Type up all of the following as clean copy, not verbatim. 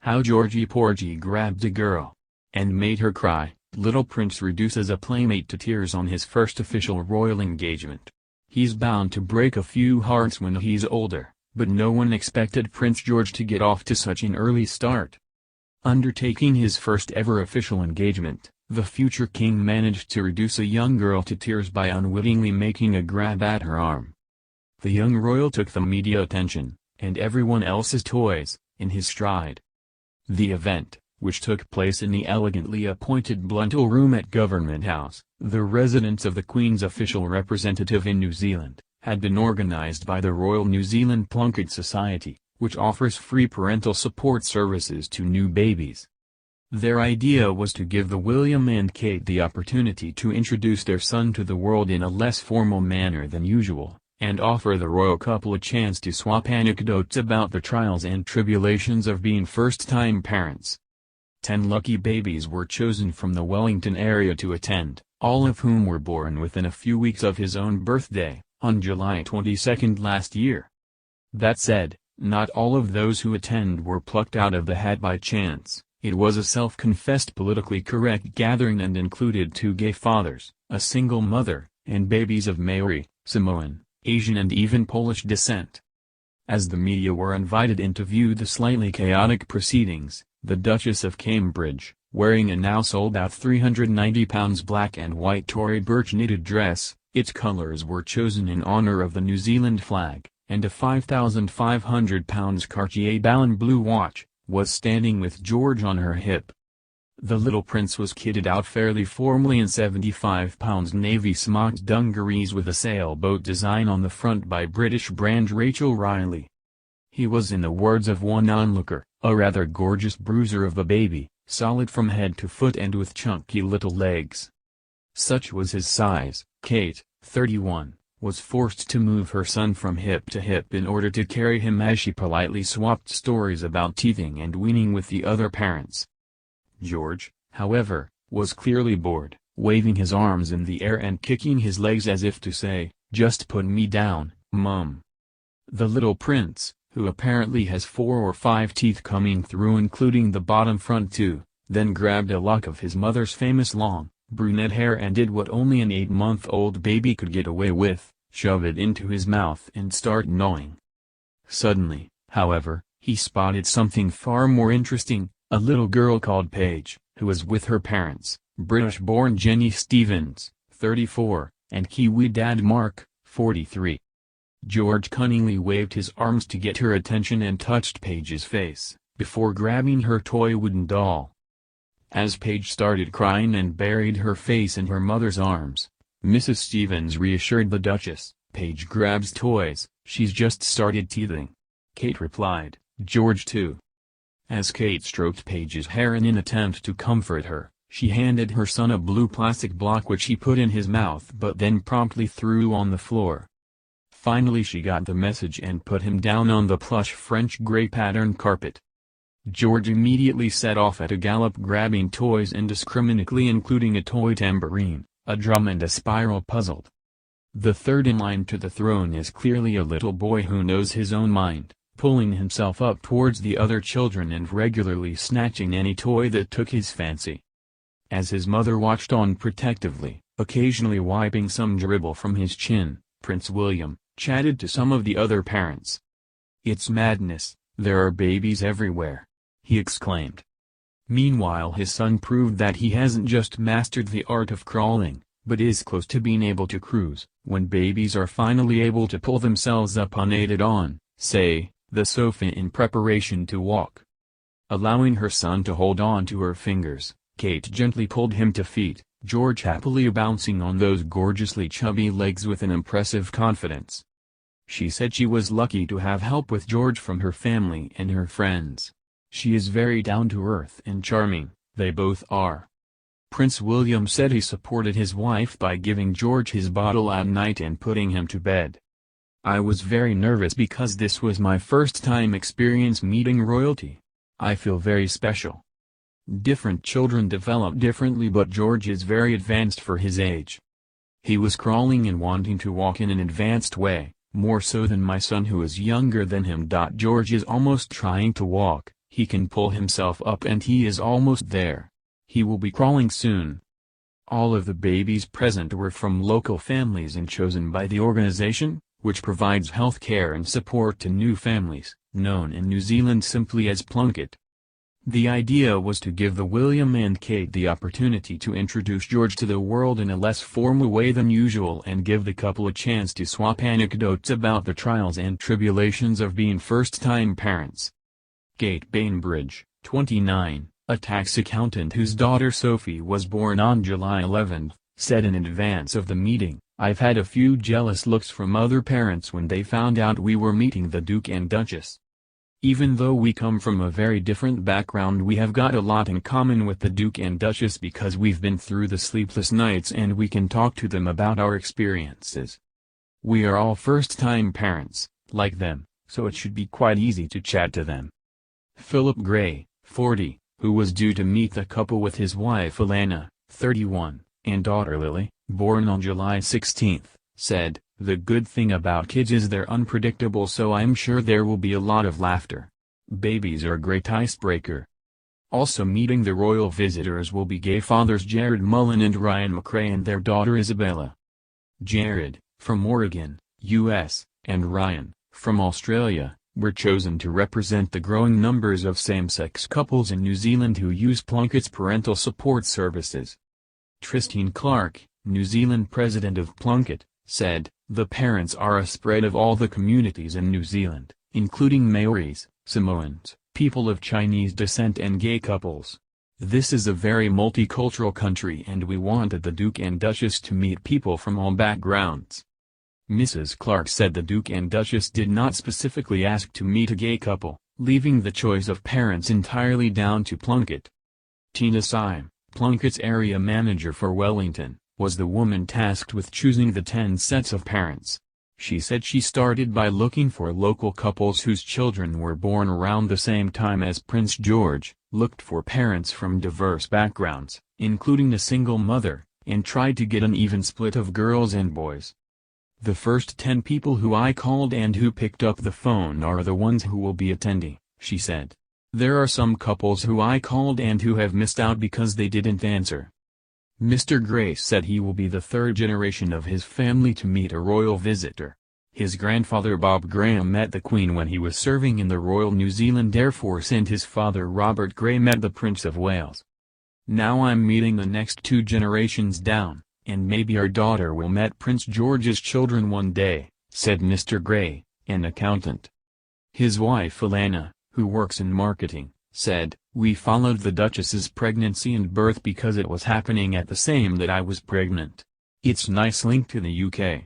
How Georgie Porgy grabbed a girl and made her cry. Little Prince reduces a playmate to tears on his first official royal engagement. He's bound to break a few hearts when he's older, but no one expected Prince George to get off to such an early start. Undertaking his first ever official engagement, the future king managed to reduce a young girl to tears by unwittingly making a grab at her arm. The young royal took the media attention, and everyone else's toys, in his stride. The event, which took place in the elegantly appointed Blundell Room at Government House, the residence of the Queen's official representative in New Zealand, had been organised by the Royal New Zealand Plunket Society, which offers free parental support services to new babies. Their idea was to give the William and Kate the opportunity to introduce their son to the world in a less formal manner than usual, and offer the royal couple a chance to swap anecdotes about the trials and tribulations of being first-time parents. 10 lucky babies were chosen from the Wellington area to attend, all of whom were born within a few weeks of his own birthday, on July 22 last year. That said, not all of those who attend were plucked out of the hat by chance. It was a self-confessed politically correct gathering and included 2 gay fathers, a single mother, and babies of Maori, Samoan, Asian and even Polish descent. As the media were invited in to view the slightly chaotic proceedings, the Duchess of Cambridge, wearing a now sold-out £390 black and white Tory birch knitted dress, its colours were chosen in honour of the New Zealand flag, and a £5,500 Cartier Ballon blue watch, was standing with George on her hip. The little prince was kitted out fairly formally in £75 navy smocked dungarees with a sailboat design on the front by British brand Rachel Riley. He was, in the words of one onlooker, a rather gorgeous bruiser of a baby, solid from head to foot and with chunky little legs. Such was his size. Kate, 31, was forced to move her son from hip to hip in order to carry him as she politely swapped stories about teething and weaning with the other parents. George, however, was clearly bored, waving his arms in the air and kicking his legs as if to say, "Just put me down, Mum." The little prince, who apparently has 4 or 5 teeth coming through including the bottom front 2, then grabbed a lock of his mother's famous long, brunette hair and did what only an 8-month-old baby could get away with, shove it into his mouth and start gnawing. Suddenly, however, he spotted something far more interesting, a little girl called Paige, who was with her parents, British-born Jenny Stevens, 34, and Kiwi dad Mark, 43. George cunningly waved his arms to get her attention and touched Paige's face, before grabbing her toy wooden doll. As Paige started crying and buried her face in her mother's arms, Mrs. Stevens reassured the Duchess, "Paige grabs toys, she's just started teething." Kate replied, "George too." As Kate stroked Paige's hair in an attempt to comfort her, she handed her son a blue plastic block which he put in his mouth but then promptly threw on the floor. Finally she got the message and put him down on the plush French grey patterned carpet. George immediately set off at a gallop grabbing toys indiscriminately including a toy tambourine, a drum and a spiral puzzle. The third in line to the throne is clearly a little boy who knows his own mind, pulling himself up towards the other children and regularly snatching any toy that took his fancy. As his mother watched on protectively, occasionally wiping some dribble from his chin, Prince William chatted to some of the other parents. "It's madness, there are babies everywhere," he exclaimed. Meanwhile his son proved that he hasn't just mastered the art of crawling, but is close to being able to cruise, when babies are finally able to pull themselves up unaided on, say, the sofa in preparation to walk. Allowing her son to hold on to her fingers, Kate gently pulled him to feet, George happily bouncing on those gorgeously chubby legs with an impressive confidence. She said she was lucky to have help with George from her family and her friends. "She is very down-to-earth and charming, they both are." Prince William said he supported his wife by giving George his bottle at night and putting him to bed. "I was very nervous because this was my first time experience meeting royalty. I feel very special." Different children develop differently but George is very advanced for his age. He was crawling and wanting to walk in an advanced way, more so than my son who is younger than him. George is almost trying to walk, He can pull himself up and he is almost there. He will be crawling soon. All of the babies present were from local families and chosen by the organization, which provides health care and support to new families, known in New Zealand simply as Plunket. The idea was to give the William and Kate the opportunity to introduce George to the world in a less formal way than usual and give the couple a chance to swap anecdotes about the trials and tribulations of being first-time parents. Kate Bainbridge, 29, a tax accountant whose daughter Sophie was born on July 11, said in advance of the meeting, "I've had a few jealous looks from other parents when they found out we were meeting the Duke and Duchess. Even though we come from a very different background, we have got a lot in common with the Duke and Duchess because we've been through the sleepless nights and we can talk to them about our experiences. We are all first-time parents, like them, so it should be quite easy to chat to them." Philip Gray, 40, who was due to meet the couple with his wife Alana, 31, and daughter Lily, born on July 16, said, "The good thing about kids is they're unpredictable, so I'm sure there will be a lot of laughter. Babies are a great icebreaker." Also meeting the royal visitors will be gay fathers Jared Mullen and Ryan McRae and their daughter Isabella. Jared, from Oregon, U.S., and Ryan, from Australia, were chosen to represent the growing numbers of same-sex couples in New Zealand who use Plunket's parental support services. Tristine Clark, New Zealand president of Plunket, said, "The parents are a spread of all the communities in New Zealand, including Maoris, Samoans, people of Chinese descent and gay couples. This is a very multicultural country and we wanted the Duke and Duchess to meet people from all backgrounds." Mrs. Clark said the Duke and Duchess did not specifically ask to meet a gay couple, leaving the choice of parents entirely down to Plunket. Tina Syme, Plunket's area manager for Wellington, was the woman tasked with choosing the 10 sets of parents. She said she started by looking for local couples whose children were born around the same time as Prince George, looked for parents from diverse backgrounds, including a single mother, and tried to get an even split of girls and boys. "The first 10 people who I called and who picked up the phone are the ones who will be attending," she said. "There are some couples who I called and who have missed out because they didn't answer." Mr. Gray said he will be the third generation of his family to meet a royal visitor. His grandfather Bob Graham met the Queen when he was serving in the Royal New Zealand Air Force and his father Robert Gray met the Prince of Wales. "Now I'm meeting the next 2 generations down, and maybe our daughter will meet Prince George's children one day," said Mr. Gray, an accountant. His wife Alana, who works in marketing, said, "We followed the Duchess's pregnancy and birth because it was happening at the same that I was pregnant. It's nice link to the UK."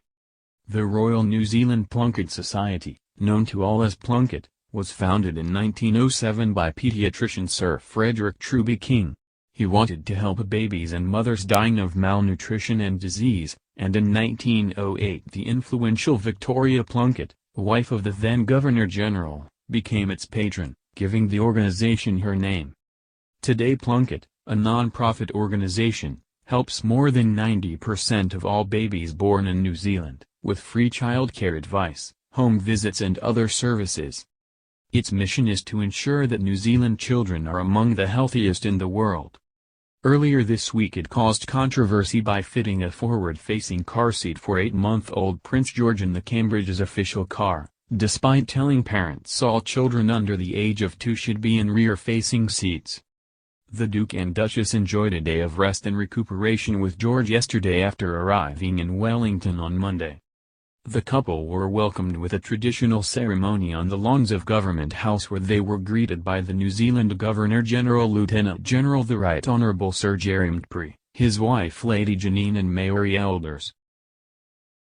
The Royal New Zealand Plunket Society, known to all as Plunket, was founded in 1907 by paediatrician Sir Frederick Truby King. He wanted to help babies and mothers dying of malnutrition and disease, and in 1908 the influential Victoria Plunket, wife of the then Governor-General, became its patron, giving the organization her name. Today Plunket, a non-profit organization, helps more than 90% of all babies born in New Zealand, with free childcare advice, home visits and other services. Its mission is to ensure that New Zealand children are among the healthiest in the world. Earlier this week it caused controversy by fitting a forward-facing car seat for 8-month-old Prince George in the Cambridge's official car, despite telling parents all children under the age of 2 should be in rear-facing seats. The Duke and Duchess enjoyed a day of rest and recuperation with George yesterday after arriving in Wellington on Monday. The couple were welcomed with a traditional ceremony on the lawns of Government House where they were greeted by the New Zealand Governor-General Lieutenant General the Right Honourable Sir Jerry McPhee, his wife Lady Janine and Maori elders.